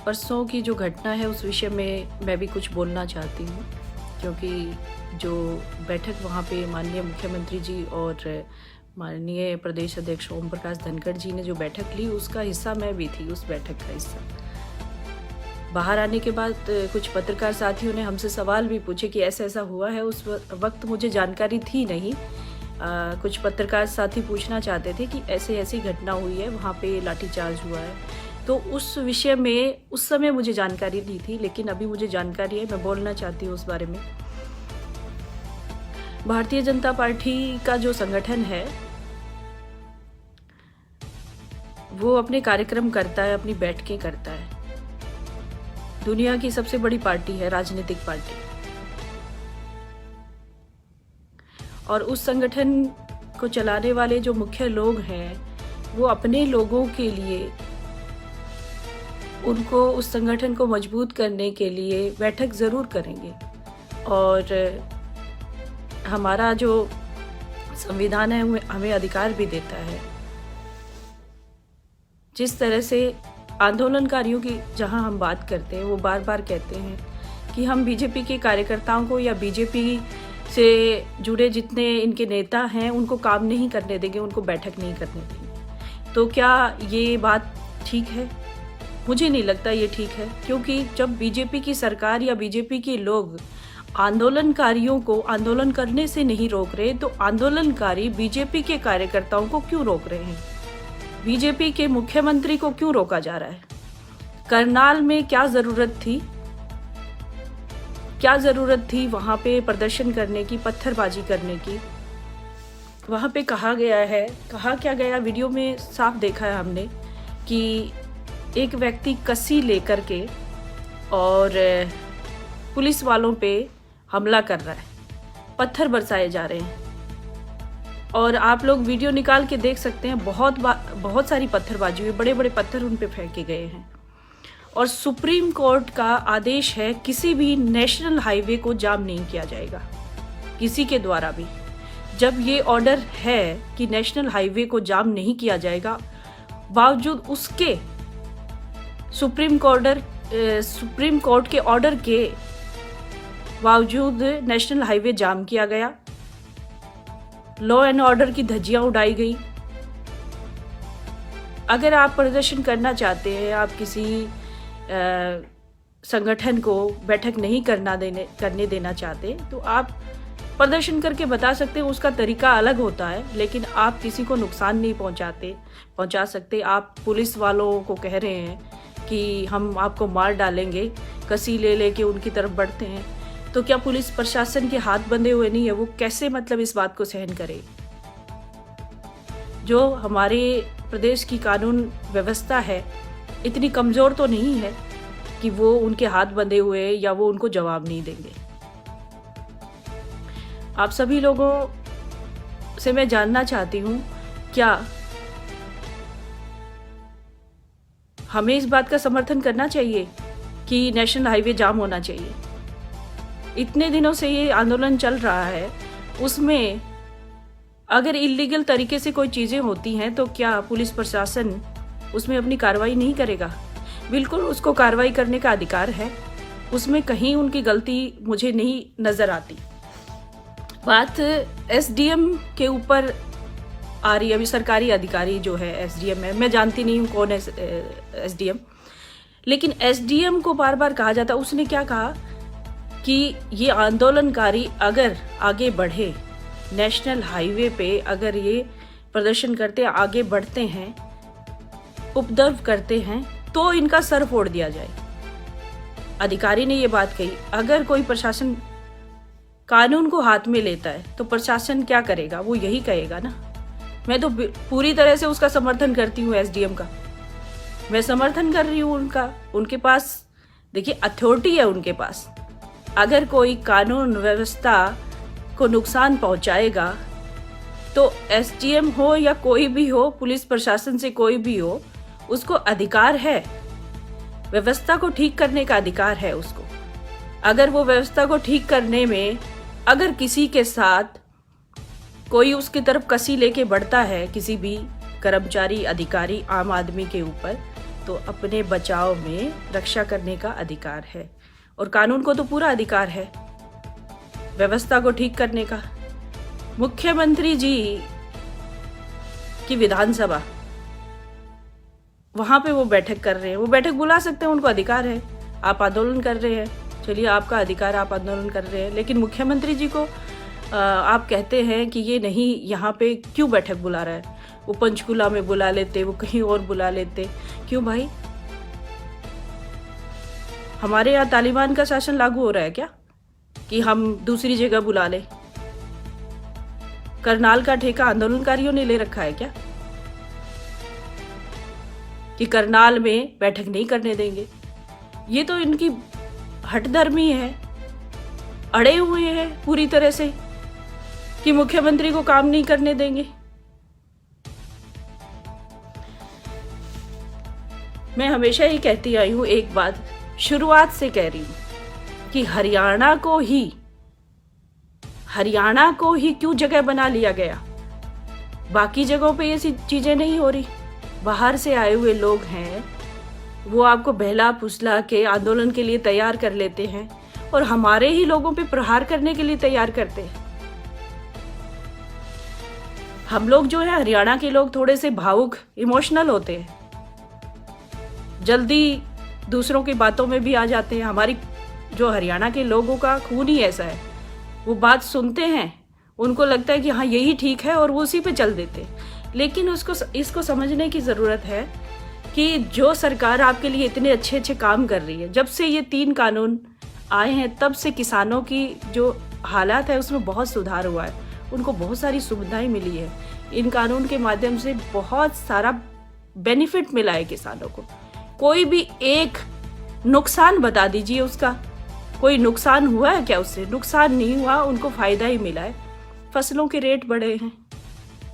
परसों की जो घटना है उस विषय में मैं भी कुछ बोलना चाहती हूँ, क्योंकि जो बैठक वहाँ पे माननीय मुख्यमंत्री जी और माननीय प्रदेश अध्यक्ष ओम प्रकाश धनखड़ जी ने जो बैठक ली उसका हिस्सा मैं भी थी, उस बैठक का हिस्सा। बाहर आने के बाद कुछ पत्रकार साथियों ने हमसे सवाल भी पूछे कि ऐसा ऐसा हुआ है। उस वक्त मुझे जानकारी थी नहीं। कुछ पत्रकार साथी पूछना चाहते थे कि ऐसे ऐसी घटना हुई है, वहाँ पे लाठीचार्ज हुआ है। तो उस विषय में उस समय मुझे जानकारी नहीं थी, लेकिन अभी मुझे जानकारी है, मैं बोलना चाहती हूँ उस बारे में। भारतीय जनता पार्टी का जो संगठन है वो अपने कार्यक्रम करता है, अपनी बैठकें करता है। दुनिया की सबसे बड़ी पार्टी है, राजनीतिक पार्टी, और उस संगठन को चलाने वाले जो मुख्य लोग हैं वो अपने लोगों के लिए, उनको उस संगठन को मजबूत करने के लिए बैठक ज़रूर करेंगे। और हमारा जो संविधान है हमें अधिकार भी देता है। जिस तरह से आंदोलनकारियों की जहां हम बात करते हैं, वो बार बार कहते हैं कि हम बीजेपी के कार्यकर्ताओं को या बीजेपी से जुड़े जितने इनके नेता हैं उनको काम नहीं करने देंगे, उनको बैठक नहीं करने देंगे। तो क्या ये बात ठीक है? मुझे नहीं लगता ये ठीक है, क्योंकि जब बीजेपी की सरकार या बीजेपी के लोग आंदोलनकारियों को आंदोलन करने से नहीं रोक रहे, तो आंदोलनकारी बीजेपी के कार्यकर्ताओं को क्यों रोक रहे हैं? बीजेपी के मुख्यमंत्री को क्यों रोका जा रहा है? करनाल में क्या ज़रूरत थी? क्या ज़रूरत थी वहाँ पे प्रदर्शन करने की, पत्थरबाजी करने की? वहाँ पे कहा क्या गया, वीडियो में साफ देखा है हमने कि एक व्यक्ति कसी लेकर के और पुलिस वालों पे हमला कर रहा है, पत्थर बरसाए जा रहे हैं। और आप लोग वीडियो निकाल के देख सकते हैं, बहुत सारी पत्थरबाजी हुई, बड़े बड़े पत्थर उन पे फेंके गए हैं। और सुप्रीम कोर्ट का आदेश है किसी भी नेशनल हाईवे को जाम नहीं किया जाएगा, किसी के द्वारा भी। जब ये ऑर्डर है कि नेशनल हाईवे को जाम नहीं किया जाएगा, बावजूद उसके सुप्रीम कोर्ट के ऑर्डर के बावजूद नेशनल हाईवे जाम किया गया, लॉ एंड ऑर्डर की धज्जियां उड़ाई गई। अगर आप प्रदर्शन करना चाहते हैं, आप किसी संगठन को बैठक नहीं करने देना चाहते, तो आप प्रदर्शन करके बता सकते हैं, उसका तरीका अलग होता है, लेकिन आप किसी को नुकसान नहीं पहुंचा सकते। आप पुलिस वालों को कह रहे हैं कि हम आपको मार डालेंगे, कसी ले लेके उनकी तरफ बढ़ते हैं, तो क्या पुलिस प्रशासन के हाथ बंधे हुए नहीं है? वो कैसे इस बात को सहन करे? जो हमारे प्रदेश की कानून व्यवस्था है इतनी कमज़ोर तो नहीं है कि वो उनके हाथ बंधे हुए या वो उनको जवाब नहीं देंगे। आप सभी लोगों से मैं जानना चाहती हूँ, क्या हमें इस बात का समर्थन करना चाहिए कि नेशनल हाईवे जाम होना चाहिए? इतने दिनों से ये आंदोलन चल रहा है, उसमें अगर इलीगल तरीके से कोई चीज़ें होती हैं तो क्या पुलिस प्रशासन उसमें अपनी कार्रवाई नहीं करेगा? बिल्कुल उसको कार्रवाई करने का अधिकार है, उसमें कहीं उनकी गलती मुझे नहीं नज़र आती। बात एसडीएम के ऊपर आ रही है। अभी सरकारी अधिकारी जो है एसडीएम है, मैं जानती नहीं हूँ कौन है एसडीएम, लेकिन एसडीएम को बार बार कहा जाता है। उसने क्या कहा कि ये आंदोलनकारी अगर आगे बढ़े, नेशनल हाईवे पे अगर ये प्रदर्शन करते आगे बढ़ते हैं, उपद्रव करते हैं, तो इनका सर फोड़ दिया जाए। अधिकारी ने ये बात कही। अगर कोई प्रशासन कानून को हाथ में लेता है तो प्रशासन क्या करेगा? वो यही कहेगा ना। मैं तो पूरी तरह से उसका समर्थन करती हूँ, एसडीएम का मैं समर्थन कर रही हूँ। उनके पास देखिए अथॉरिटी है उनके पास। अगर कोई कानून व्यवस्था को नुकसान पहुंचाएगा तो एसडीएम हो या कोई भी हो, पुलिस प्रशासन से कोई भी हो, उसको अधिकार है, व्यवस्था को ठीक करने का अधिकार है उसको। अगर वो व्यवस्था को ठीक करने में अगर किसी के साथ कोई उसकी तरफ कसी लेके बढ़ता है, किसी भी कर्मचारी, अधिकारी, आम आदमी के ऊपर, तो अपने बचाव में रक्षा करने का अधिकार है, और कानून को तो पूरा अधिकार है व्यवस्था को ठीक करने का। मुख्यमंत्री जी की विधानसभा, वहां पे वो बैठक कर रहे हैं, वो बैठक बुला सकते हैं, उनको अधिकार है। आप आंदोलन कर रहे हैं, चलिए आपका अधिकार, आप आंदोलन कर रहे हैं, लेकिन मुख्यमंत्री जी को आप कहते हैं कि ये नहीं, यहाँ पे क्यों बैठक बुला रहा है? वो पंचकुला में बुला लेते, वो कहीं और बुला लेते, क्यों भाई? हमारे यहाँ तालिबान का शासन लागू हो रहा है क्या कि हम दूसरी जगह बुला ले? करनाल का ठेका आंदोलनकारियों ने ले रखा है क्या कि करनाल में बैठक नहीं करने देंगे? ये तो इनकी हठधर्मी है, अड़े हुए हैं पूरी तरह से कि मुख्यमंत्री को काम नहीं करने देंगे। मैं हमेशा ही कहती आई हूं, एक बात शुरुआत से कह रही हूं कि हरियाणा को ही क्यों जगह बना लिया गया? बाकी जगहों पे ये चीजें नहीं हो रही। बाहर से आए हुए लोग हैं, वो आपको बहला फुसला के आंदोलन के लिए तैयार कर लेते हैं और हमारे ही लोगों पे प्रहार करने के लिए तैयार करते हैं। हम लोग जो है, हरियाणा के लोग थोड़े से भावुक, इमोशनल होते हैं, जल्दी दूसरों की बातों में भी आ जाते हैं। हमारी जो हरियाणा के लोगों का खून ही ऐसा है, वो बात सुनते हैं, उनको लगता है कि हाँ यही ठीक है और वो उसी पे चल देते हैं। लेकिन इसको समझने की ज़रूरत है कि जो सरकार आपके लिए इतने अच्छे अच्छे काम कर रही है, जब से ये 3 कानून आए हैं तब से किसानों की जो हालात है उसमें बहुत सुधार हुआ है, उनको बहुत सारी सुविधाएं मिली है। इन कानून के माध्यम से बहुत सारा बेनिफिट मिला है किसानों को। कोई भी एक नुकसान बता दीजिए उसका, कोई नुकसान हुआ है क्या? उससे नुकसान नहीं हुआ, उनको फायदा ही मिला है। फसलों के रेट बढ़े हैं,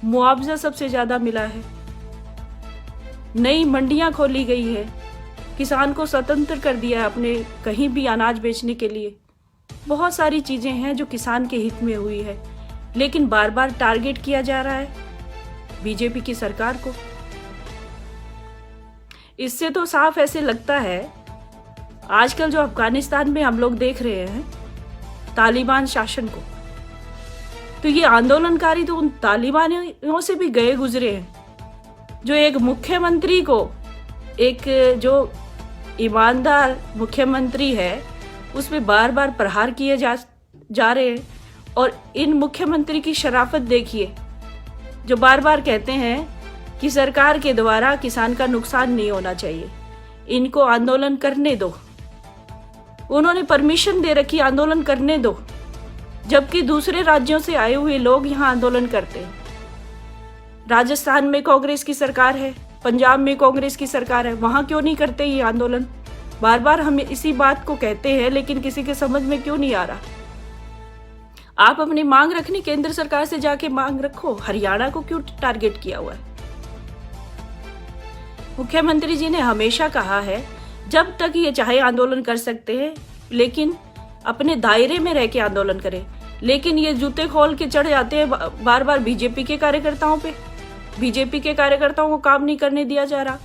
मुआवजा सबसे ज्यादा मिला है, नई मंडियां खोली गई है, किसान को स्वतंत्र कर दिया है अपने कहीं भी अनाज बेचने के लिए। बहुत सारी चीजें हैं जो किसान के हित में हुई है, लेकिन बार बार टारगेट किया जा रहा है बीजेपी की सरकार को। इससे तो साफ ऐसे लगता है, आजकल जो अफगानिस्तान में हम लोग देख रहे हैं तालिबान शासन को, तो ये आंदोलनकारी तो उन तालिबानियों से भी गए गुजरे हैं, जो एक मुख्यमंत्री को, एक जो ईमानदार मुख्यमंत्री है, उस पर बार बार प्रहार किए जा रहे हैं। और इन मुख्यमंत्री की शराफत देखिए, जो बार बार कहते हैं कि सरकार के द्वारा किसान का नुकसान नहीं होना चाहिए, इनको आंदोलन करने दो। उन्होंने परमिशन दे रखी आंदोलन करने दो, जबकि दूसरे राज्यों से आए हुए लोग यहाँ आंदोलन करते हैं। राजस्थान में कांग्रेस की सरकार है, पंजाब में कांग्रेस की सरकार है, वहां क्यों नहीं करते ये आंदोलन? बार बार हम इसी बात को कहते हैं, लेकिन किसी के समझ में क्यों नहीं आ रहा? आप अपनी मांग रखनी केंद्र सरकार से जाके मांग रखो, हरियाणा को क्यों टारगेट किया हुआ है? मुख्यमंत्री जी ने हमेशा कहा है जब तक ये चाहे आंदोलन कर सकते हैं, लेकिन अपने दायरे में रह के आंदोलन करें। लेकिन ये जूते खोल के चढ़ जाते हैं बार बार बीजेपी के कार्यकर्ताओं पे। बीजेपी के कार्यकर्ताओं को काम नहीं करने दिया जा रहा,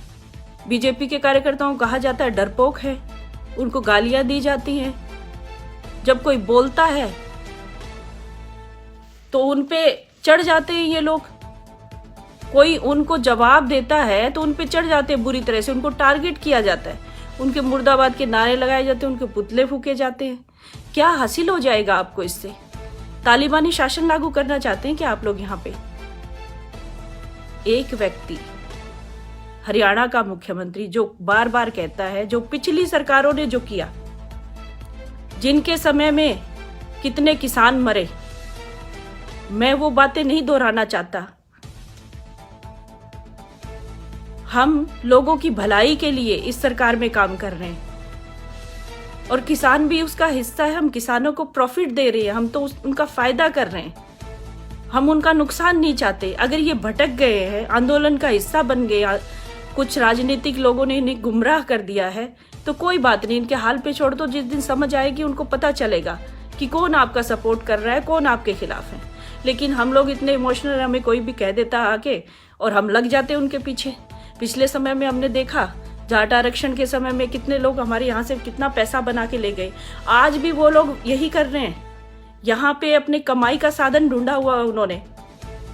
बीजेपी के कार्यकर्ताओं को कहा जाता है डरपोक है, उनको गालियां दी जाती हैं। जब कोई बोलता है तो उन पे चढ़ जाते हैं ये लोग, कोई उनको जवाब देता है तो उन पे चढ़ जाते हैं बुरी तरह से, उनको टारगेट किया जाता है, उनके मुर्दाबाद के नारे लगाए जाते हैं, उनके पुतले फूके जाते हैं। क्या हासिल हो जाएगा आपको इससे? तालिबानी शासन लागू करना चाहते हैं क्या आप लोग यहाँ पे? एक व्यक्ति, हरियाणा का मुख्यमंत्री, जो बार बार कहता है जो पिछली सरकारों ने जो किया, जिनके समय में कितने किसान मरे, मैं वो बातें नहीं दोहराना चाहता। हम लोगों की भलाई के लिए इस सरकार में काम कर रहे हैं और किसान भी उसका हिस्सा है। हम किसानों को प्रॉफिट दे रहे हैं, हम तो उनका फायदा कर रहे हैं, हम उनका नुकसान नहीं चाहते। अगर ये भटक गए हैं, आंदोलन का हिस्सा बन गया, कुछ राजनीतिक लोगों ने इन्हें गुमराह कर दिया है, तो कोई बात नहीं, इनके हाल पे छोड़ दो। जिस दिन समझ आएगी उनको पता चलेगा कि कौन आपका सपोर्ट कर रहा है, कौन आपके खिलाफ है। लेकिन हम लोग इतने इमोशनल, हमें कोई भी कह देता आके और हम लग जाते उनके पीछे। पिछले समय में हमने देखा जाट आरक्षण के समय में कितने लोग हमारे यहाँ से कितना पैसा बना के ले गए, आज भी वो लोग यही कर रहे हैं। यहाँ पे अपने कमाई का साधन ढूंढा हुआ उन्होंने,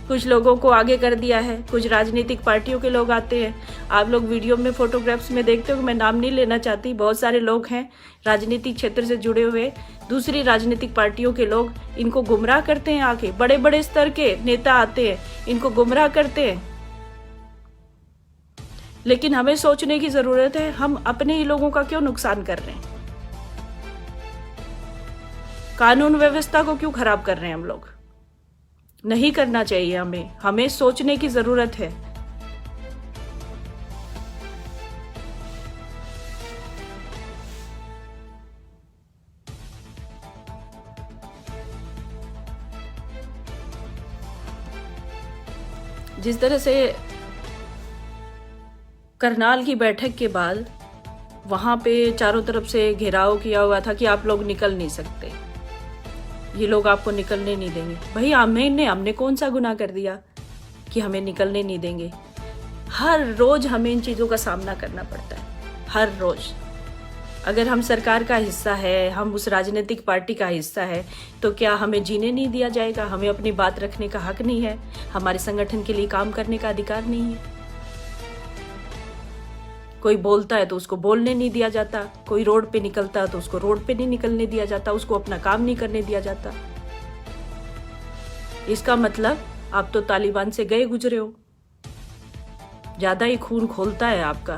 कुछ लोगों को आगे कर दिया है, कुछ राजनीतिक पार्टियों के लोग आते हैं। आप लोग वीडियो में फोटोग्राफ्स में देखते हो, मैं नाम नहीं लेना चाहती, बहुत सारे लोग हैं राजनीतिक क्षेत्र से जुड़े हुए, दूसरी राजनीतिक पार्टियों के लोग इनको गुमराह करते हैं। आके बड़े बड़े स्तर के नेता आते हैं, इनको गुमराह करते हैं। लेकिन हमें सोचने की जरूरत है, हम अपने ही लोगों का क्यों नुकसान कर रहे हैं, कानून व्यवस्था को क्यों खराब कर रहे हैं हम लोग। नहीं करना चाहिए, हमें सोचने की जरूरत है। जिस तरह से करनाल की बैठक के बाद वहां पे चारों तरफ से घेराव किया हुआ था कि आप लोग निकल नहीं सकते, ये लोग आपको निकलने नहीं देंगे। भाई हमने कौन सा गुनाह कर दिया कि हमें निकलने नहीं देंगे। हर रोज हमें इन चीज़ों का सामना करना पड़ता है, हर रोज। अगर हम सरकार का हिस्सा है, हम उस राजनीतिक पार्टी का हिस्सा है, तो क्या हमें जीने नहीं दिया जाएगा? हमें अपनी बात रखने का हक नहीं है? हमारे संगठन के लिए काम करने का अधिकार नहीं है? कोई बोलता है तो उसको बोलने नहीं दिया जाता, कोई रोड पे निकलता है तो उसको रोड पे नहीं निकलने दिया जाता, उसको अपना काम नहीं करने दिया जाता। इसका मतलब आप तो तालिबान से गए गुजरे हो। ज्यादा ही खून खोलता है आपका,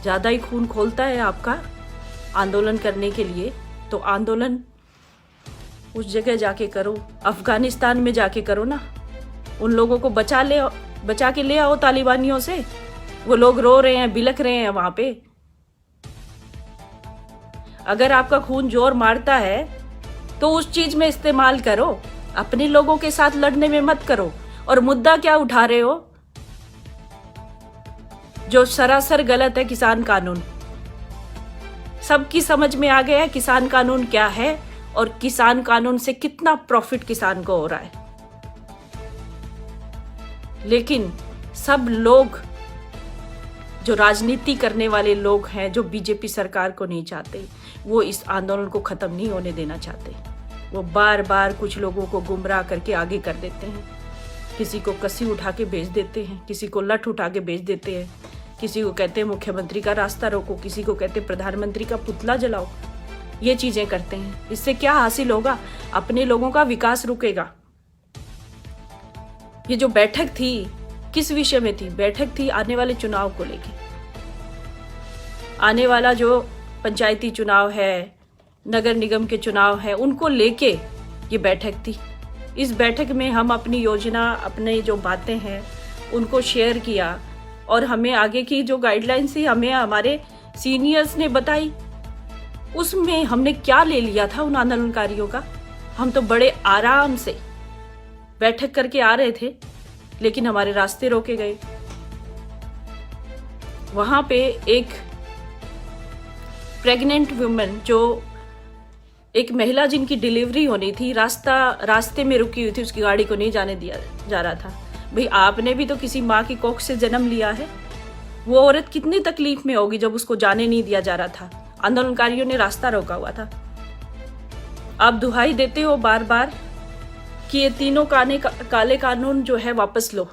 ज्यादा ही खून खोलता है आपका आंदोलन करने के लिए, तो आंदोलन उस जगह जाके करो, अफगानिस्तान में जाके करो ना। उन लोगों को बचा के ले आओ तालिबानियों से। वो लोग रो रहे हैं, बिलख रहे हैं वहां पे। अगर आपका खून जोर मारता है तो उस चीज में इस्तेमाल करो, अपने लोगों के साथ लड़ने में मत करो। और मुद्दा क्या उठा रहे हो जो सरासर गलत है? किसान कानून। सबकी समझ में आ गया है किसान कानून क्या है और किसान कानून से कितना प्रॉफिट किसान को हो रहा है। लेकिन सब लोग जो राजनीति करने वाले लोग हैं, जो बीजेपी सरकार को नहीं चाहते, वो इस आंदोलन को खत्म नहीं होने देना चाहते। वो बार बार कुछ लोगों को गुमराह करके आगे कर देते हैं। किसी को कसी उठा के भेज देते हैं, किसी को लठ उठा के भेज देते हैं, किसी को कहते हैं मुख्यमंत्री का रास्ता रोको, किसी को कहते हैं प्रधानमंत्री का पुतला जलाओ। ये चीजें करते हैं। इससे क्या हासिल होगा? अपने लोगों का विकास रुकेगा। ये जो बैठक थी, किस विषय में थी? बैठक थी आने वाले चुनाव को लेके। आने वाला जो पंचायती चुनाव है, नगर निगम के चुनाव है, उनको लेके ये बैठक थी। इस बैठक में हम अपनी योजना, अपने जो बातें हैं उनको शेयर किया और हमें आगे की जो गाइडलाइंस थी हमें हमारे सीनियर्स ने बताई। उसमें हमने क्या ले लिया था उन आंदोलनकारियों का? हम तो बड़े आराम से बैठक करके आ रहे थे, लेकिन हमारे रास्ते रोके गए। वहां पे एक प्रेग्नेंट वुमेन, जो एक महिला जिनकी डिलीवरी होनी थी, रास्ते में रुकी हुई थी, उसकी गाड़ी को नहीं जाने दिया जा रहा था। भाई आपने भी तो किसी माँ की कोख से जन्म लिया है। वो औरत कितनी तकलीफ में होगी जब उसको जाने नहीं दिया जा रहा था। आंदोलनकारियों ने रास्ता रोका हुआ था। आप दुहाई देते हो बार बार कि ये तीनों काले कानून जो है वापस लो,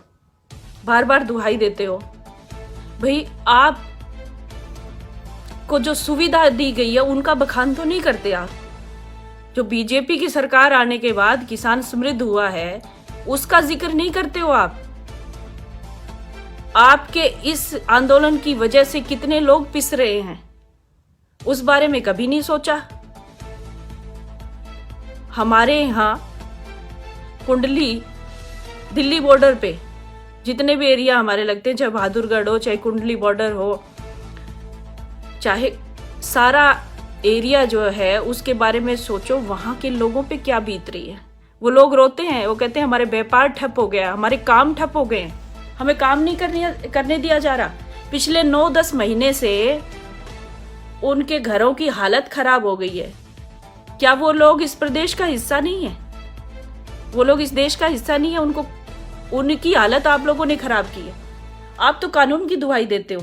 बार बार दुहाई देते हो। भाई आप को जो सुविधा दी गई है उनका बखान तो नहीं करते आप। जो बीजेपी की सरकार आने के बाद किसान समृद्ध हुआ है उसका जिक्र नहीं करते हो आप। आपके इस आंदोलन की वजह से कितने लोग पिस रहे हैं उस बारे में कभी नहीं सोचा। हमारे यहाँ कुंडली दिल्ली बॉर्डर पे जितने भी एरिया हमारे लगते हैं, चाहे बहादुरगढ़ हो, चाहे कुंडली बॉर्डर हो, चाहे सारा एरिया जो है उसके बारे में सोचो, वहां के लोगों पे क्या बीत रही है। वो लोग रोते हैं, वो कहते हैं हमारे व्यापार ठप हो गया, हमारे काम ठप हो गए, हमें काम नहीं करने दिया जा रहा। पिछले 9-10 महीने से उनके घरों की हालत खराब हो गई है। क्या वो लोग इस प्रदेश का हिस्सा नहीं है? वो लोग इस देश का हिस्सा नहीं है? उनकी हालत आप लोगों ने खराब की है। आप तो कानून की दुहाई देते हो।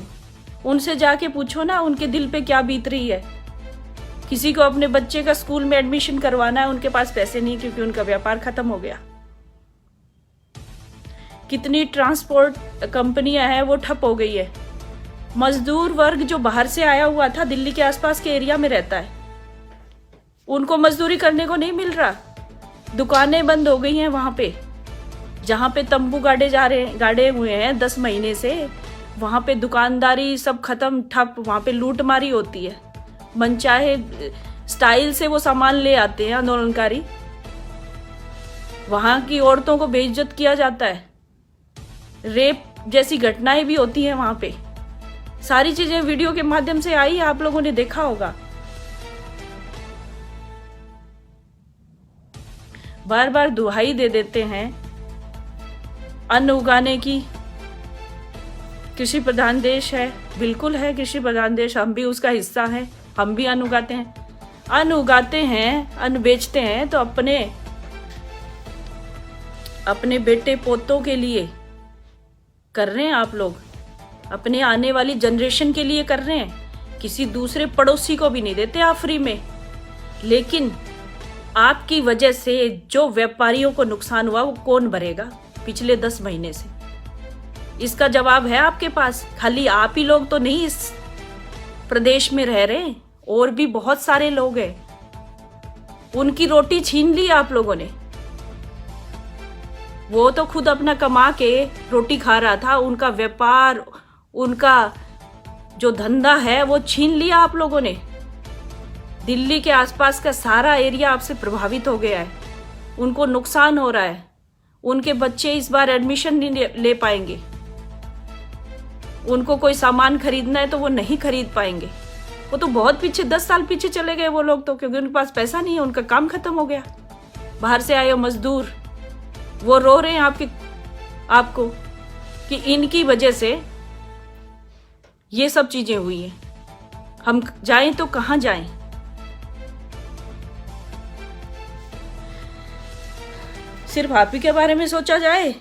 उनसे जाके पूछो ना उनके दिल पे क्या बीत रही है। किसी को अपने बच्चे का स्कूल में एडमिशन करवाना है, उनके पास पैसे नहीं क्योंकि उनका व्यापार खत्म हो गया। कितनी ट्रांसपोर्ट कंपनियां हैं वो ठप हो गई है। मजदूर वर्ग जो बाहर से आया हुआ था, दिल्ली के आसपास के एरिया में रहता है, उनको मजदूरी करने को नहीं मिल रहा। दुकानें बंद हो गई हैं वहां पे, जहां पे तंबू गाड़े हुए हैं 10 महीने से, वहां पे दुकानदारी सब खत्म, ठप। वहां पे लूटमारी होती है, मनचाहे स्टाइल से वो सामान ले आते हैं आंदोलनकारी। वहां की औरतों को बेइज्जत किया जाता है, रेप जैसी घटनाएं भी होती हैं वहां पे। सारी चीजें वीडियो के माध्यम से आई, आप लोगों ने देखा होगा। बार बार दुहाई दे देते हैं अन्न उगाने की। कृषि प्रधान देश है, बिल्कुल है कृषि प्रधान देश, हम भी उसका हिस्सा हैं, हम भी अन्न उगाते हैं। अन्न उगाते हैं, अन्न बेचते हैं तो अपने बेटे पोतों के लिए कर रहे हैं आप लोग, अपने आने वाली जनरेशन के लिए कर रहे हैं। किसी दूसरे पड़ोसी को भी नहीं देते आप फ्री में। लेकिन आपकी वजह से जो व्यापारियों को नुकसान हुआ वो कौन भरेगा पिछले 10 महीने से? इसका जवाब है आपके पास। खाली आप ही लोग तो नहीं इस प्रदेश में रह रहे, और भी बहुत सारे लोग हैं। उनकी रोटी छीन ली आप लोगों ने। वो तो खुद अपना कमा के रोटी खा रहा था, उनका व्यापार, उनका जो धंधा है वो छीन लिया आप लोगों ने। दिल्ली के आसपास का सारा एरिया आपसे प्रभावित हो गया है, उनको नुकसान हो रहा है। उनके बच्चे इस बार एडमिशन नहीं ले पाएंगे, उनको कोई सामान खरीदना है तो वो नहीं खरीद पाएंगे। वो तो बहुत पीछे, 10 साल पीछे चले गए वो लोग तो, क्योंकि उनके पास पैसा नहीं है, उनका काम खत्म हो गया। बाहर से आए हो मजदूर, वो रो रहे हैं आपको कि इनकी वजह से ये सब चीजें हुई हैं। हम जाएं तो कहां जाएं? सिर्फ आप ही के बारे में सोचा जाए,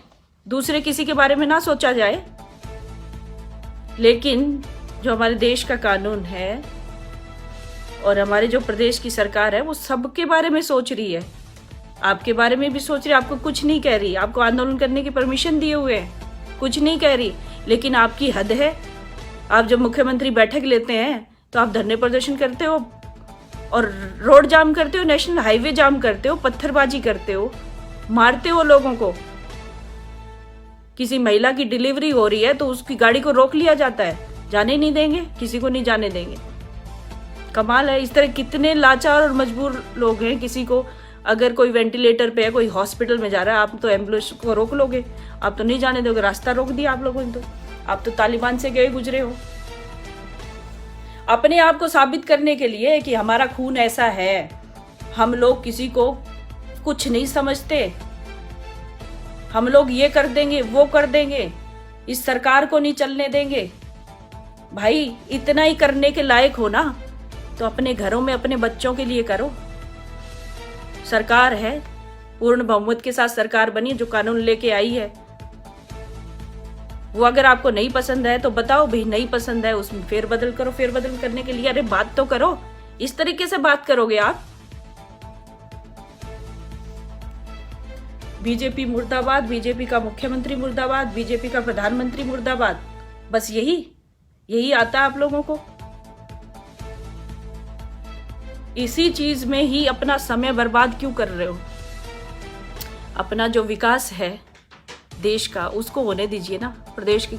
दूसरे किसी के बारे में ना सोचा जाए। लेकिन जो हमारे देश का कानून है और हमारे जो प्रदेश की सरकार है वो सबके बारे में सोच रही है। आपके बारे में भी सोच रही है, आपको कुछ नहीं कह रही, आपको आंदोलन करने की परमिशन दिए हुए हैं, कुछ नहीं कह रही। लेकिन आपकी हद है। आप जब मुख्यमंत्री बैठक लेते हैं तो आप धरने प्रदर्शन करते हो और रोड जाम करते हो, नेशनल हाईवे जाम करते हो, पत्थरबाजी करते हो, मारते हो लोगों को। किसी महिला की डिलीवरी हो रही है तो उसकी गाड़ी को रोक लिया जाता है, जाने नहीं देंगे, किसी को नहीं जाने देंगे। कमाल है। इस तरह कितने लाचार और मजबूर लोग हैं। किसी को अगर कोई वेंटिलेटर पे है, कोई हॉस्पिटल में जा रहा है, आप तो एम्बुलेंस को रोक लोगे, आप तो नहीं जाने दोगे। रास्ता रोक दिया आप लोगों ने तो। आप तो तालिबान से गए गुजरे हो अपने आप को साबित करने के लिए कि हमारा खून ऐसा है, हम लोग किसी को कुछ नहीं समझते, हम लोग ये कर देंगे वो कर देंगे, इस सरकार को नहीं चलने देंगे। भाई इतना ही करने के लायक हो ना तो अपने घरों में अपने बच्चों के लिए करो। सरकार है, पूर्ण बहुमत के साथ सरकार बनी, जो कानून लेके आई है वो अगर आपको नहीं पसंद है तो बताओ भाई नहीं पसंद है, उसमें फेरबदल करो। फेरबदल करने के लिए अरे बात तो करो। इस तरीके से बात करोगे आप? बीजेपी मुर्दाबाद, बीजेपी का मुख्यमंत्री मुर्दाबाद, बीजेपी का प्रधानमंत्री मुर्दाबाद, बस यही आता है आप लोगों को। इसी चीज में ही अपना समय बर्बाद क्यों कर रहे हो? अपना जो विकास है देश का उसको होने दीजिए ना। प्रदेश के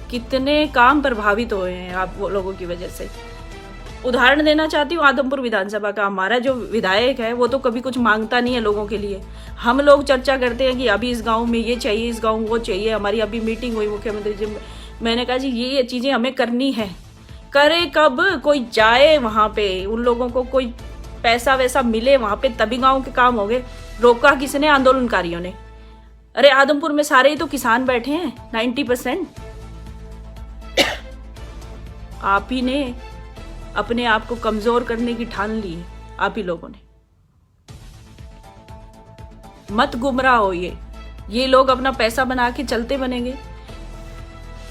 कितने काम प्रभावित हुए हैं आप वो लोगों की वजह से। उदाहरण देना चाहती हूँ आदमपुर विधानसभा का। हमारा जो विधायक है वो तो कभी कुछ मांगता नहीं है लोगों के लिए। हम लोग चर्चा करते हैं कि अभी इस गांव में ये चाहिए, इस गांव में वो चाहिए। हमारी अभी मीटिंग हुई मुख्यमंत्री जी, मैंने कहा जी ये चीजें हमें करनी है। करे कब? कोई जाए वहां पे, उन लोगों को कोई पैसा वैसा मिले वहां पे, तभी गांव के काम हो गए। रोका किसने? आंदोलनकारियों ने। अरे आदमपुर में सारे ही तो किसान बैठे हैं 90%। आप ही ने अपने आप को कमजोर करने की ठान ली है, आप ही लोगों ने। मत गुमराह हो। ये लोग अपना पैसा बना के चलते बनेंगे।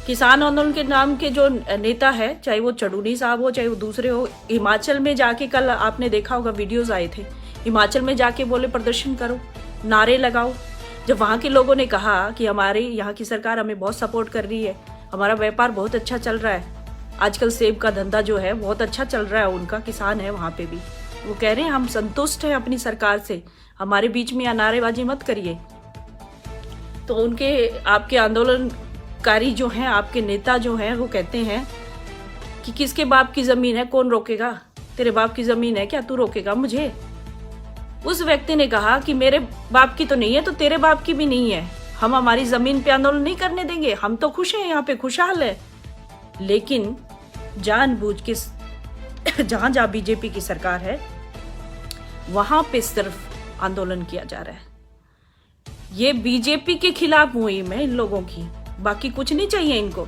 किसान आंदोलन के नाम के जो नेता है, चाहे वो चढ़ूनी साहब हो चाहे वो दूसरे हो, हिमाचल में जाके, कल आपने देखा होगा वीडियोस आए थे, हिमाचल में जाके बोले प्रदर्शन करो, नारे लगाओ। जब वहाँ के लोगों ने कहा कि हमारे यहाँ की सरकार हमें बहुत सपोर्ट कर रही है, हमारा व्यापार बहुत अच्छा चल रहा है, आजकल सेब का धंधा जो है बहुत अच्छा चल रहा है, उनका किसान है वहाँ पे भी, वो कह रहे हैं हम संतुष्ट हैं अपनी सरकार से, हमारे बीच में नारेबाजी मत करिए। तो उनके आपके आंदोलनकारी जो हैं, आपके नेता जो हैं, वो कहते हैं कि किसके बाप की ज़मीन है, कौन रोकेगा, तेरे बाप की ज़मीन है क्या, तू रोकेगा मुझे। उस व्यक्ति ने कहा कि मेरे बाप की तो नहीं है तो तेरे बाप की भी नहीं है, हम हमारी ज़मीन पे आंदोलन नहीं करने देंगे, हम तो खुश हैं, यहाँ पे खुशहाल है। लेकिन जानबूझ के जहाँ जहाँ बीजेपी की सरकार है वहाँ पे सिर्फ आंदोलन किया जा रहा है। ये बीजेपी के खिलाफ मुहिम है इन लोगों की, बाकी कुछ नहीं चाहिए इनको।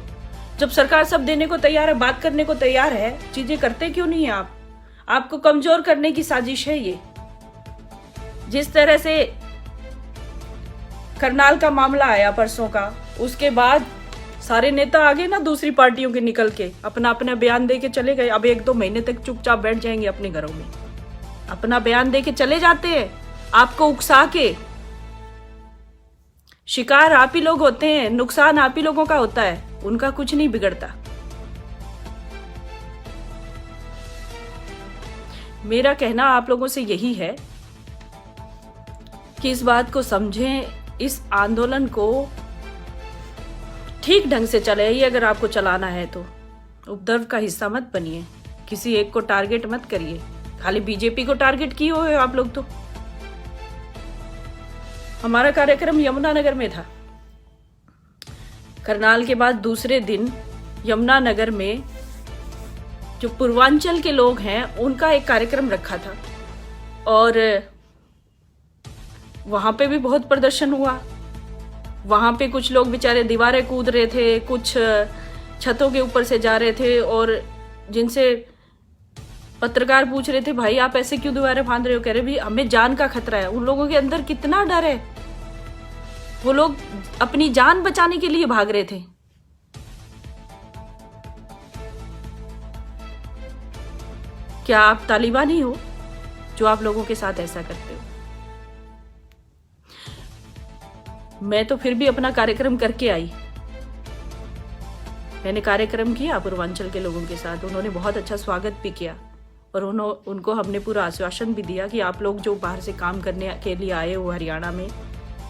जब सरकार सब देने को तैयार है, बात करने को तैयार है, चीजें करते क्यों नहीं है आप? आपको कमजोर करने की साजिश है ये। जिस तरह से करनाल का मामला आया परसों का, उसके बाद सारे नेता आगे ना दूसरी पार्टियों के निकल के अपना अपना बयान दे के चले गए। अब 1-2 महीने तक चुपचाप बैठ जाएंगे अपने घरों में, अपना बयान दे के चले जाते हैं, आपको उकसा के। शिकार आप ही लोग होते हैं, नुकसान आप ही लोगों का होता है, उनका कुछ नहीं बिगड़ता। मेरा कहना आप लोगों से यही है कि इस बात को समझें, इस आंदोलन को ठीक ढंग से चलाइए। अगर आपको चलाना है तो उपद्रव का हिस्सा मत बनिए, किसी एक को टारगेट मत करिए। खाली बीजेपी को टारगेट किए हुए हो आप लोग। तो हमारा कार्यक्रम यमुनानगर में था, करनाल के बाद दूसरे दिन यमुनानगर में जो पूर्वांचल के लोग हैं उनका एक कार्यक्रम रखा था, और वहां पे भी बहुत प्रदर्शन हुआ। वहां पे कुछ लोग बेचारे दीवारें कूद रहे थे, कुछ छतों के ऊपर से जा रहे थे, और जिनसे पत्रकार पूछ रहे थे भाई आप ऐसे क्यों दीवारें फांद रहे हो, कह रहे भी हमें जान का खतरा है। उन लोगों के अंदर कितना डर है, वो लोग अपनी जान बचाने के लिए भाग रहे थे। क्या आप तालिबान ही हो जो आप लोगों के साथ ऐसा करते हो? मैं तो फिर भी अपना कार्यक्रम करके आई। मैंने कार्यक्रम किया पूर्वांचल के लोगों के साथ, उन्होंने बहुत अच्छा स्वागत भी किया, और उनको हमने पूरा आश्वासन भी दिया कि आप लोग जो बाहर से काम करने के लिए आए हो हरियाणा में,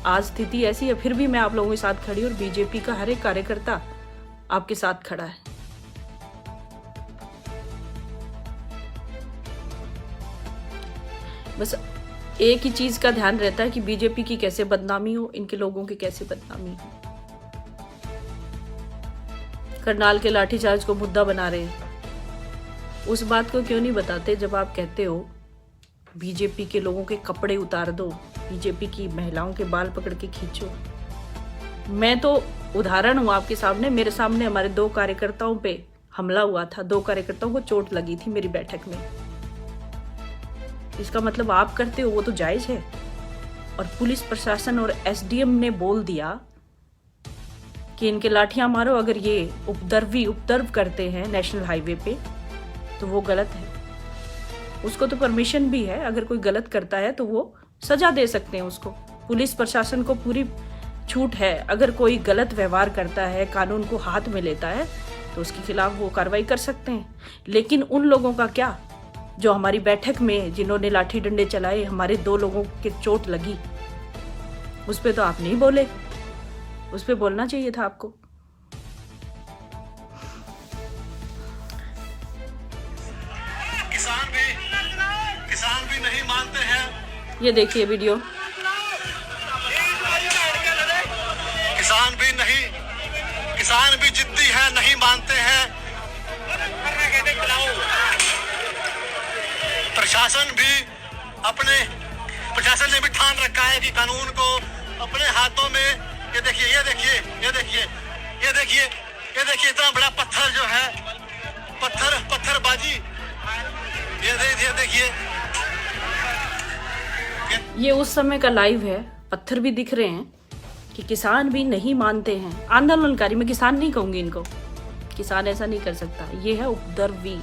आज स्थिति ऐसी है फिर भी मैं आप लोगों के साथ खड़ी, और बीजेपी का हर एक कार्यकर्ता आपके साथ खड़ा है। बस एक ही चीज का ध्यान रहता है कि बीजेपी की कैसे बदनामी हो, इनके लोगों की कैसे बदनामी हो। करनाल के लाठीचार्ज को मुद्दा बना रहे हैं, उस बात को क्यों नहीं बताते जब आप कहते हो बीजेपी के लोगों के कपड़े उतार दो, बीजेपी की महिलाओं के बाल पकड़ के खींचो। मैं तो उदाहरण हूं आपके सामने, मेरे सामने हमारे 2 कार्यकर्ताओं पे हमला हुआ था, 2 कार्यकर्ताओं को चोट लगी थी मेरी बैठक में। इसका मतलब आप करते हो वो तो जायज है। और पुलिस प्रशासन और एसडीएम ने बोल दिया कि इनके लाठियां मारो, अगर ये उपद्रव करते हैं नेशनल हाईवे पे तो वो गलत है। उसको तो परमिशन भी है, अगर कोई गलत करता है तो वो सजा दे सकते हैं उसको। पुलिस प्रशासन को पूरी छूट है, अगर कोई गलत व्यवहार करता है, कानून को हाथ में लेता है तो उसके खिलाफ वो कार्रवाई कर सकते हैं। लेकिन उन लोगों का क्या जो हमारी बैठक में जिन्होंने लाठी डंडे चलाए, हमारे 2 लोगों के चोट लगी, उस पे तो आप नहीं बोले, उस पे बोलना चाहिए था आपको। किसान भी नहीं मानते हैं। ये देखिए वीडियो। किसान भी जिद्दी है, नहीं मानते हैं। प्रशासन ने भी ठान रखा है कि कानून को अपने हाथों में। ये देखिए इतना बड़ा पत्थर जो है, पत्थरबाजी। ये देखिए, ये उस समय का लाइव है, पत्थर भी दिख रहे हैं कि किसान भी नहीं मानते हैं। आंदोलनकारी, मैं किसान नहीं कहूँगी इनको, किसान ऐसा नहीं कर सकता, ये है उपद्रवी,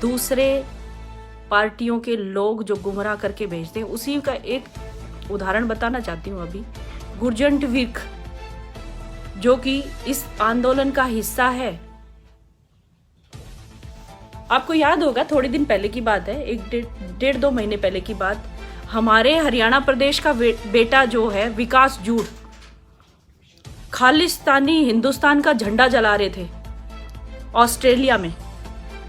दूसरे पार्टियों के लोग जो गुमराह करके भेजते हैं। उसी का एक उदाहरण बताना चाहती हूँ अभी। गुरजंट विर्क जो कि इस आंदोलन का हिस्सा है, आपको याद होगा थोड़े दिन पहले की बात है, एक डेढ़ 2 महीने पहले की बात, हमारे हरियाणा प्रदेश का बेटा जो है विकास जूड़ खालिस्तानी हिंदुस्तान का झंडा जला रहे थे ऑस्ट्रेलिया में,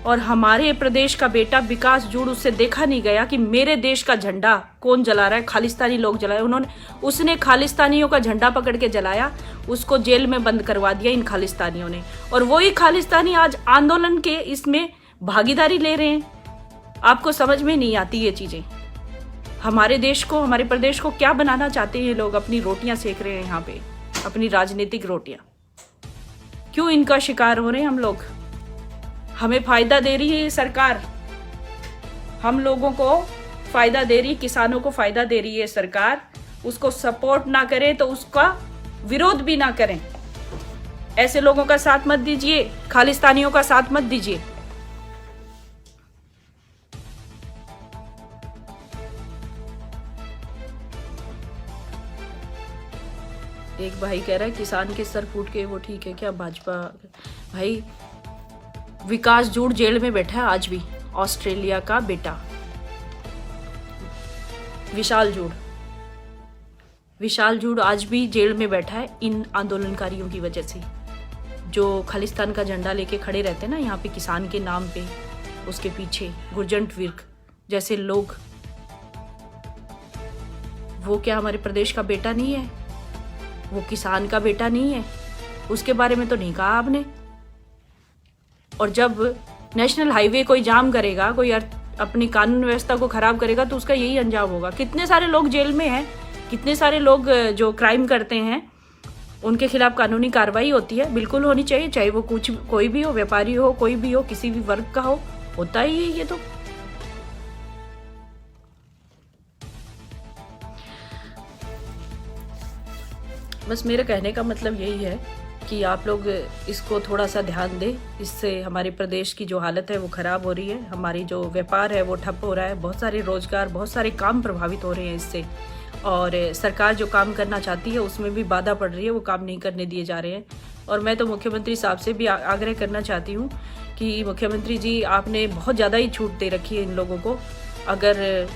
और हमारे प्रदेश का बेटा विकास जूड़, उससे देखा नहीं गया कि मेरे देश का झंडा कौन जला रहा है, खालिस्तानी लोग जला रहे हैं। उसने खालिस्तानियों का झंडा पकड़ के जलाया, उसको जेल में बंद करवा दिया इन खालिस्तानियों ने। और वही खालिस्तानी आज आंदोलन के इसमें भागीदारी ले रहे हैं। आपको समझ में नहीं आती ये चीजें। हमारे देश को, हमारे प्रदेश को क्या बनाना चाहते हैं ये लोग? अपनी रोटियां सेक रहे हैं यहाँ पे, अपनी राजनीतिक रोटियां। क्यों इनका शिकार हो रहे हैं हम लोग? हमें फायदा दे रही है ये सरकार, हम लोगों को फायदा दे रही है, किसानों को फायदा दे रही है सरकार। उसको सपोर्ट ना करें तो उसका विरोध भी ना करें। ऐसे लोगों का साथ मत दीजिए, खालिस्तानियों का साथ मत दीजिए। एक भाई कह रहा है किसान के सर फूट के वो ठीक है क्या भाजपा? भाई विकास जूड़ जेल में बैठा है आज भी, ऑस्ट्रेलिया का बेटा विशाल जूड़ आज भी जेल में बैठा है इन आंदोलनकारियों की वजह से, जो खालिस्तान का झंडा लेके खड़े रहते हैं ना यहाँ पे किसान के नाम पे, उसके पीछे गुरजंट विर्क जैसे लोग। वो क्या हमारे प्रदेश का बेटा नहीं है? वो किसान का बेटा नहीं है? उसके बारे में तो नहीं कहा आपने। और जब नेशनल हाईवे कोई जाम करेगा, कोई अपनी कानून व्यवस्था को खराब करेगा, तो उसका यही अंजाम होगा। कितने सारे लोग जेल में हैं, कितने सारे लोग जो क्राइम करते हैं उनके खिलाफ कानूनी कार्रवाई होती है, बिल्कुल होनी चाहिए, चाहे वो कोई भी हो, व्यापारी हो, कोई भी हो, किसी भी वर्ग का हो, होता ही है ये तो। बस मेरे कहने का मतलब यही है कि आप लोग इसको थोड़ा सा ध्यान दें। इससे हमारे प्रदेश की जो हालत है वो ख़राब हो रही है, हमारी जो व्यापार है वो ठप हो रहा है, बहुत सारे रोजगार, बहुत सारे काम प्रभावित हो रहे हैं इससे। और सरकार जो काम करना चाहती है उसमें भी बाधा पड़ रही है, वो काम नहीं करने दिए जा रहे हैं। और मैं तो मुख्यमंत्री साहब से भी आग्रह करना चाहती हूँ कि मुख्यमंत्री जी, आपने बहुत ज़्यादा ही छूट दे रखी है इन लोगों को। अगर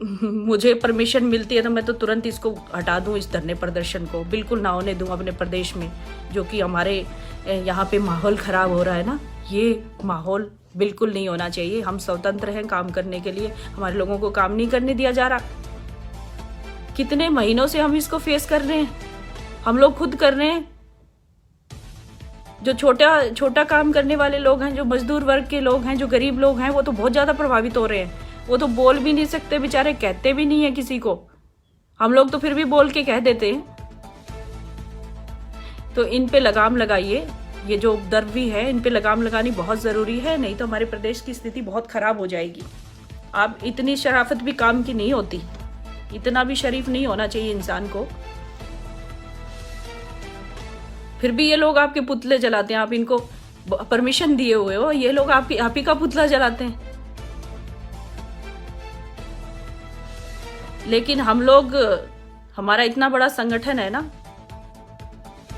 मुझे परमिशन मिलती है तो मैं तो तुरंत इसको हटा दूं, इस धरने प्रदर्शन को बिल्कुल ना होने दूं अपने प्रदेश में। जो कि हमारे यहाँ पे माहौल ख़राब हो रहा है ना, ये माहौल बिल्कुल नहीं होना चाहिए। हम स्वतंत्र हैं काम करने के लिए, हमारे लोगों को काम नहीं करने दिया जा रहा। कितने महीनों से हम इसको फेस कर रहे हैं, हम लोग खुद कर रहे हैं। जो छोटा काम करने वाले लोग हैं, जो मजदूर वर्ग के लोग हैं, जो गरीब लोग हैं, वो तो बहुत ज़्यादा प्रभावित हो रहे हैं। वो तो बोल भी नहीं सकते बेचारे, कहते भी नहीं है किसी को। हम लोग तो फिर भी बोल के कह देते हैं। तो इन पे लगाम लगाइए, ये जो उपद्रवी है इन पे लगाम लगानी बहुत ज़रूरी है, नहीं तो हमारे प्रदेश की स्थिति बहुत ख़राब हो जाएगी। आप इतनी शराफत भी काम की नहीं होती, इतना भी शरीफ नहीं होना चाहिए इंसान को। फिर भी ये लोग आपके पुतले जलाते हैं, आप इनको परमिशन दिए हुए हो, ये लोग आप ही का पुतला जलाते हैं। लेकिन हम लोग, हमारा इतना बड़ा संगठन है ना,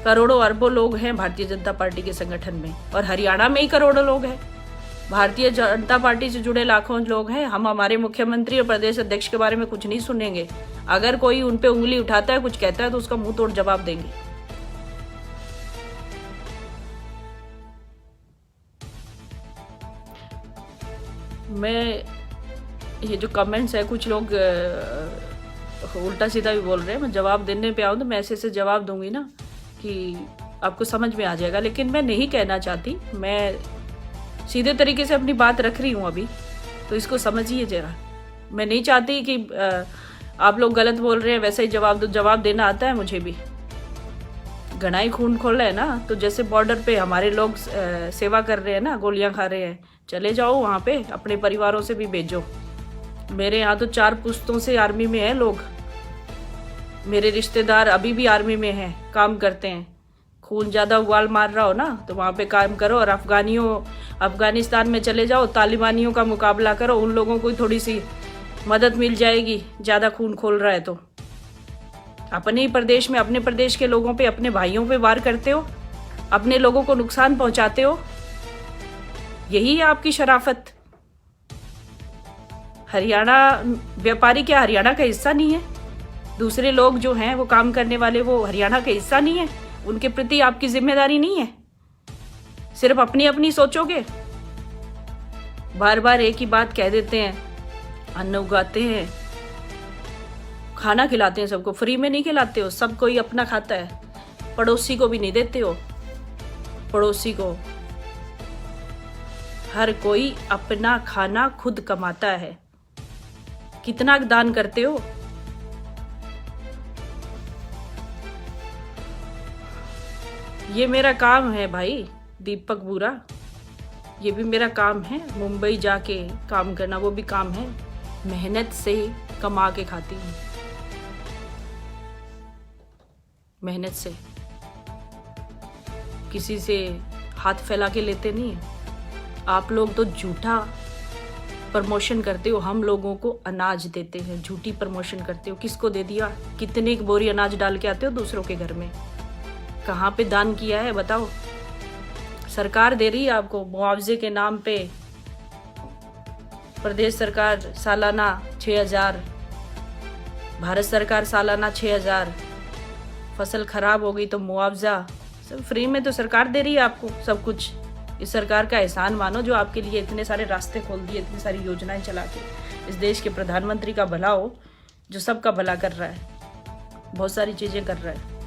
करोड़ों अरबों लोग हैं भारतीय जनता पार्टी के संगठन में, और हरियाणा में ही करोड़ों लोग हैं। भारतीय जनता पार्टी से जुड़े लाखों लोग हैं। हम हमारे मुख्यमंत्री और प्रदेश अध्यक्ष के बारे में कुछ नहीं सुनेंगे। अगर कोई उन पे उंगली उठाता है, कुछ कहता है, तो उसका मुंह तोड़ जवाब देंगे। मैं ये जो कमेंट्स है, कुछ लोग उल्टा सीधा भी बोल रहे हैं, मैं जवाब देने पे आऊँ तो मैं ऐसे जवाब दूंगी ना कि आपको समझ में आ जाएगा। लेकिन मैं नहीं कहना चाहती, मैं सीधे तरीके से अपनी बात रख रही हूँ अभी, तो इसको समझिए जरा। मैं नहीं चाहती कि आप लोग गलत बोल रहे हैं वैसे ही जवाब दो। जवाब देना आता है मुझे भी, घना ही खून खोल रहा है ना। तो जैसे बॉर्डर पे हमारे लोग सेवा कर रहे हैं ना, गोलियां खा रहे हैं, चले जाओ वहाँ पे, अपने परिवारों से भी भेजो। मेरे यहाँ तो 4 पुश्तों से आर्मी में है लोग, मेरे रिश्तेदार अभी भी आर्मी में हैं, काम करते हैं। खून ज़्यादा उबाल मार रहा हो ना तो वहाँ पे काम करो, और अफगानिस्तान में चले जाओ, तालिबानियों का मुकाबला करो, उन लोगों को थोड़ी सी मदद मिल जाएगी। ज़्यादा खून खोल रहा है तो अपने ही प्रदेश में अपने प्रदेश के लोगों पे, अपने भाइयों पे वार करते हो, अपने लोगों को नुकसान पहुंचाते हो। यही है आपकी शराफत। हरियाणा व्यापारी क्या हरियाणा का हिस्सा नहीं है? दूसरे लोग जो हैं वो काम करने वाले, वो हरियाणा का हिस्सा नहीं है? उनके प्रति आपकी जिम्मेदारी नहीं है? सिर्फ अपनी अपनी सोचोगे। बार बार एक ही बात कह देते हैं, अन्न उगाते हैं, खाना खिलाते हैं सबको, फ्री में नहीं खिलाते हो, सब कोई अपना खाता है, पड़ोसी को भी नहीं देते हो। पड़ोसी को, हर कोई अपना खाना खुद कमाता है। कितना दान करते हो? ये मेरा काम है भाई दीपक बुरा, ये भी मेरा काम है। मुंबई जाके काम करना वो भी काम है। मेहनत से कमा के खाती हूँ, मेहनत से, किसी से हाथ फैला के लेते नहीं है। आप लोग तो झूठा प्रमोशन करते हो, हम लोगों को अनाज देते हैं, झूठी प्रमोशन करते हो। किसको दे दिया? कितने एक बोरी अनाज डाल के आते हो दूसरों के घर में? कहाँ पे दान किया है बताओ? सरकार दे रही है आपको मुआवजे के नाम पे। प्रदेश सरकार सालाना 6,000, भारत सरकार सालाना 6,000। फसल खराब हो गई तो मुआवजा, सब फ्री में तो सरकार दे रही है आपको सब कुछ। इस सरकार का एहसान मानो जो आपके लिए इतने सारे रास्ते खोल दिए, इतनी सारी योजनाएं चला के। इस देश के प्रधानमंत्री का भला हो, जो सबका भला कर रहा है, बहुत सारी चीजें कर रहा है।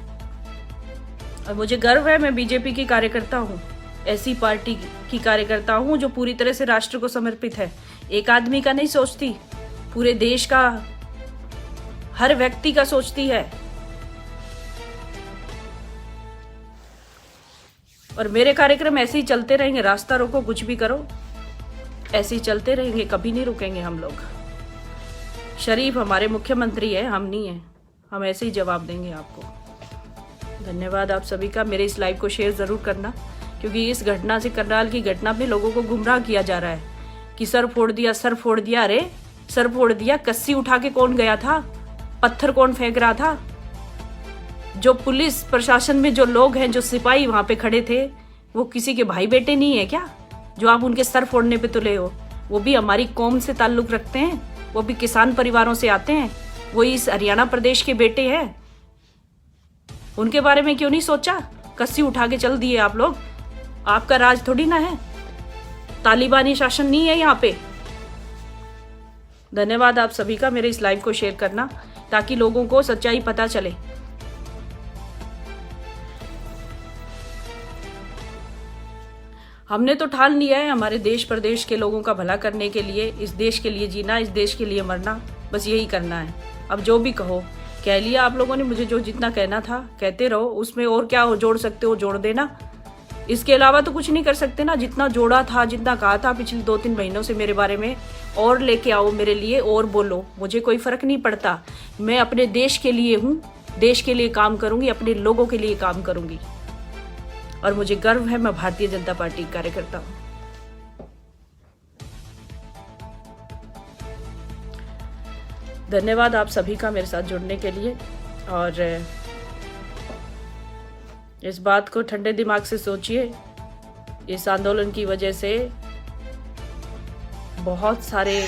और मुझे गर्व है, मैं बीजेपी की कार्यकर्ता हूँ, ऐसी पार्टी की कार्यकर्ता हूँ जो पूरी तरह से राष्ट्र को समर्पित है। एक आदमी का नहीं सोचती, पूरे देश का, हर व्यक्ति का सोचती है। और मेरे कार्यक्रम ऐसे ही चलते रहेंगे, रास्ता रोको कुछ भी करो, ऐसे ही चलते रहेंगे, कभी नहीं रुकेंगे हम लोग। शरीफ हमारे मुख्यमंत्री है, हम नहीं है, हम ऐसे ही जवाब देंगे आपको। धन्यवाद आप सभी का। मेरे इस लाइव को शेयर ज़रूर करना, क्योंकि इस घटना से, करनाल की घटना पे लोगों को गुमराह किया जा रहा है कि सर फोड़ दिया, सर फोड़ दिया। अरे सर फोड़ दिया, कस्सी उठा के कौन गया था? पत्थर कौन फेंक रहा था? जो पुलिस प्रशासन में जो लोग हैं, जो सिपाही वहां पे खड़े थे, वो किसी के भाई बेटे नहीं है क्या जो आप उनके सर फोड़ने पे तुले हो? वो भी हमारी कौम से ताल्लुक रखते हैं, वो भी किसान परिवारों से आते हैं, वो इस हरियाणा प्रदेश के बेटे हैं। उनके बारे में क्यों नहीं सोचा? कस्सी उठा के चल दिए आप लोग। आपका राज थोड़ी ना है, तालिबानी शासन नहीं है यहाँ पे। धन्यवाद आप सभी का। मेरे इस लाइव को शेयर करना ताकि लोगों को सच्चाई पता चले। हमने तो ठान लिया है हमारे देश प्रदेश के लोगों का भला करने के लिए, इस देश के लिए जीना, इस देश के लिए मरना, बस यही करना है। अब जो भी कहो कह लिया आप लोगों ने, मुझे जो जितना कहना था कहते रहो, उसमें और क्या हो जोड़ सकते हो जोड़ देना। इसके अलावा तो कुछ नहीं कर सकते ना। जितना जोड़ा था, जितना कहा था पिछले 2-3 महीनों से मेरे बारे में, और लेके आओ मेरे लिए और बोलो, मुझे कोई फर्क नहीं पड़ता। मैं अपने देश के लिए हूँ, देश के लिए काम करूंगी, अपने लोगों के लिए काम करूंगी, और मुझे गर्व है, मैं भारतीय जनता पार्टी की कार्यकर्ता हूँ। धन्यवाद आप सभी का मेरे साथ जुड़ने के लिए। और इस बात को ठंडे दिमाग से सोचिए, इस आंदोलन की वजह से बहुत सारे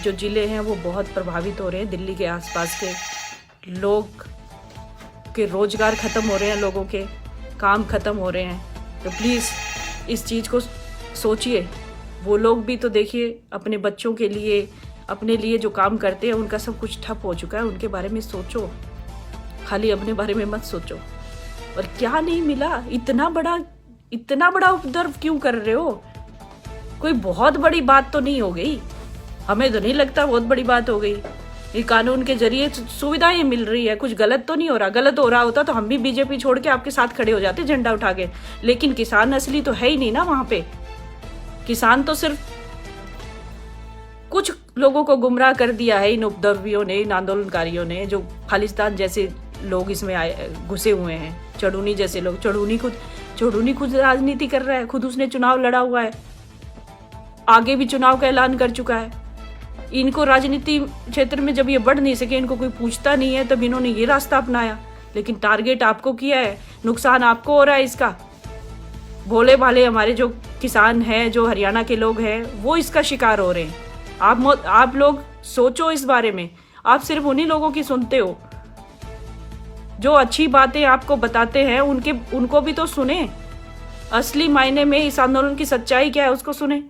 जो जिले हैं वो बहुत प्रभावित हो रहे हैं। दिल्ली के आसपास के लोग के रोजगार खत्म हो रहे हैं, लोगों के काम खत्म हो रहे हैं। तो प्लीज़ इस चीज़ को सोचिए। वो लोग भी तो देखिए, अपने बच्चों के लिए, अपने लिए जो काम करते हैं, उनका सब कुछ ठप हो चुका है। उनके बारे में सोचो, खाली अपने बारे में मत सोचो। और क्या नहीं मिला? इतना बड़ा उपद्रव क्यों कर रहे हो? कोई बहुत बड़ी बात तो नहीं हो गई, हमें तो नहीं लगता बहुत बड़ी बात हो गई। ये कानून के जरिए सुविधाएं मिल रही है, कुछ गलत तो नहीं हो रहा। गलत हो रहा होता तो हम भी बीजेपी छोड़ के आपके साथ खड़े हो जाते झंडा उठा के। लेकिन किसान असली तो है ही नहीं ना वहां पे। किसान तो सिर्फ कुछ लोगों को गुमराह कर दिया है इन उपद्रवियों ने, इन आंदोलनकारियों ने, जो खालिस्तान जैसे लोग इसमें घुसे हुए हैं, चढ़ूनी जैसे लोग। चढ़ूनी खुद राजनीति कर रहा है, खुद उसने चुनाव लड़ा हुआ है, आगे भी चुनाव का ऐलान कर चुका है। इनको राजनीति क्षेत्र में जब ये बढ़ नहीं सके, इनको कोई पूछता नहीं है, तब इन्होंने ये रास्ता अपनाया। लेकिन टारगेट आपको किया है, नुकसान आपको हो रहा है इसका। भोले भाले हमारे जो किसान हैं, जो हरियाणा के लोग हैं, वो इसका शिकार हो रहे हैं। आप लोग सोचो इस बारे में। आप सिर्फ उन्हीं लोगों की सुनते हो जो अच्छी बातें आपको बताते हैं, उनको भी तो सुने। असली मायने में इस आंदोलन की सच्चाई क्या है उसको सुने।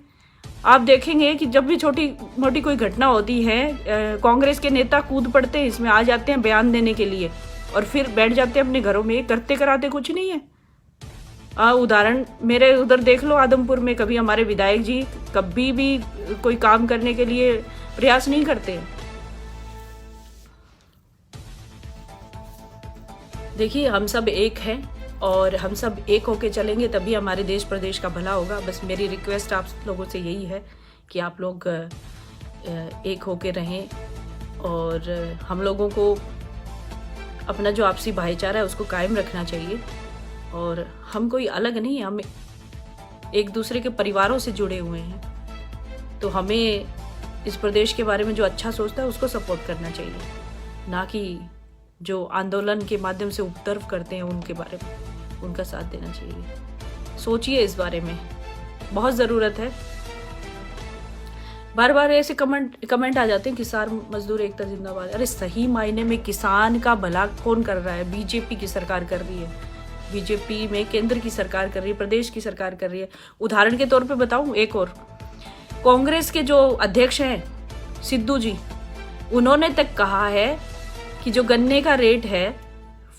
आप देखेंगे कि जब भी छोटी मोटी कोई घटना होती है, कांग्रेस के नेता कूद पड़ते हैं इसमें, आ जाते हैं बयान देने के लिए और फिर बैठ जाते हैं अपने घरों में, करते कराते कुछ नहीं है। उदाहरण मेरे उधर देख लो, आदमपुर में कभी हमारे विधायक जी कभी भी कोई काम करने के लिए प्रयास नहीं करते। देखिए, हम सब एक हैं और हम सब एक होके चलेंगे, तभी हमारे देश प्रदेश का भला होगा। बस मेरी रिक्वेस्ट आप लोगों से यही है कि आप लोग एक होके रहें और हम लोगों को अपना जो आपसी भाईचारा है उसको कायम रखना चाहिए। और हम कोई अलग नहीं, हम एक दूसरे के परिवारों से जुड़े हुए हैं, तो हमें इस प्रदेश के बारे में जो अच्छा सोचता है उसको सपोर्ट करना चाहिए, ना कि जो आंदोलन के माध्यम से उपद्रव करते हैं उनके बारे में उनका साथ देना चाहिए। सोचिए इस बारे में, बहुत ज़रूरत है। बार बार ऐसे कमेंट आ जाते हैं, किसान मजदूर एकता जिंदाबाद। अरे सही मायने में किसान का भला कौन कर रहा है? बीजेपी की सरकार कर रही है। बीजेपी में केंद्र की सरकार कर रही है, प्रदेश की सरकार कर रही है। उदाहरण के तौर पे बताऊं एक और, कांग्रेस के जो अध्यक्ष हैं सिद्धू जी, उन्होंने तक कहा है कि जो गन्ने का रेट है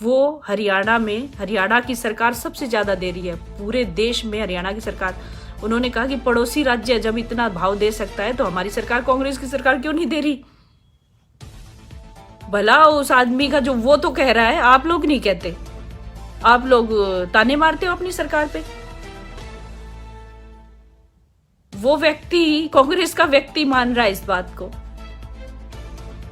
वो हरियाणा की सरकार सबसे ज़्यादा दे रही है, पूरे देश में हरियाणा की सरकार। उन्होंने कहा कि पड़ोसी राज्य जब इतना भाव दे सकता है तो हमारी सरकार, कांग्रेस की सरकार क्यों नहीं दे रही? भला उस आदमी का जो वो तो कह रहा है, आप लोग नहीं कहते, आप लोग ताने मारते हो अपनी सरकार पे। वो व्यक्ति कांग्रेस का व्यक्ति मान रहा है इस बात को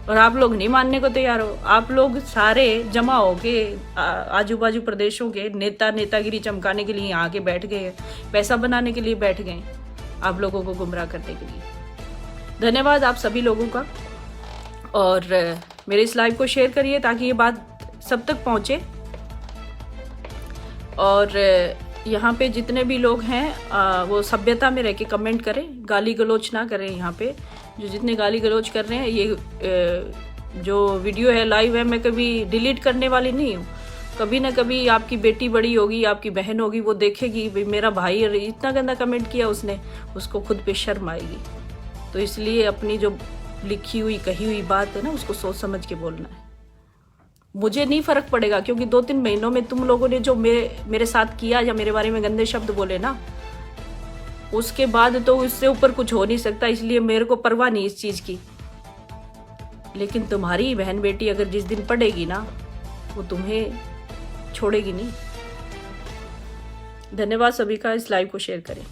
और आप लोग नहीं मानने को तैयार हो। आप लोग सारे जमा होके आजू बाजू प्रदेशों के नेतागिरी चमकाने के लिए यहाँ आके बैठ गए, पैसा बनाने के लिए बैठ गए, आप लोगों को गुमराह करने के लिए। धन्यवाद आप सभी लोगों का, और मेरे इस लाइव को शेयर करिए ताकि ये बात सब तक पहुँचे। और यहाँ पे जितने भी लोग हैं वो सभ्यता में रह के कमेंट करें, गाली गलौज ना करें। यहाँ पे जो जितने गाली गलौज कर रहे हैं, ये जो वीडियो है लाइव है, मैं कभी डिलीट करने वाली नहीं हूँ। कभी ना कभी आपकी बेटी बड़ी होगी, आपकी बहन होगी, वो देखेगी भाई मेरा भाई इतना गंदा कमेंट किया उसने, उसको खुद पे शर्म आएगी। तो इसलिए अपनी जो लिखी हुई कही हुई बात है ना, उसको सोच समझ के बोलना है। मुझे नहीं फर्क पड़ेगा, क्योंकि 2-3 महीनों में तुम लोगों ने जो मेरे साथ किया या मेरे बारे में गंदे शब्द बोले ना, उसके बाद तो इससे ऊपर कुछ हो नहीं सकता। इसलिए मेरे को परवाह नहीं इस चीज़ की। लेकिन तुम्हारी बहन बेटी अगर जिस दिन पढ़ेगी ना, वो तुम्हें छोड़ेगी नहीं। धन्यवाद सभी का, इस लाइव को शेयर करें।